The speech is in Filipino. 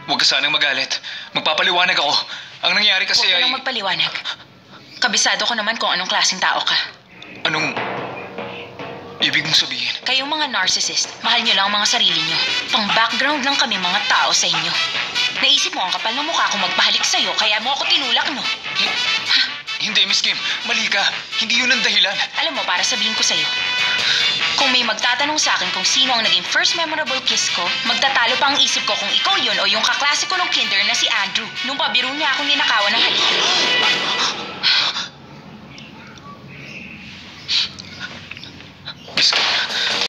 Huwag ka sanang magalit. Magpapaliwanag ako. Ang nangyari kasi Huwag ka ay... nang magpaliwanag. Kabisado ko naman kung anong klaseng tao ka. Anong... ibig mong sabihin? Kayong mga narcissist, mahal nyo lang ang mga sarili nyo. Pang-background lang kami mga tao sa inyo. Naisip mo ang kapal ng mukha ko magpahalik sa'yo, kaya mo ako tinulak, no? Ha? Hindi, Miss Kim. Mali ka. Hindi yun ang dahilan. Alam mo, para sabihin ko sa'yo, kung may magtatanong sa akin kung sino ang naging first memorable kiss ko, magtatalo pa ang isip ko kung ikaw yun o yung kaklase ko nung kinder na si Andrew, nung pabiro niya akong ninakawan ng halik.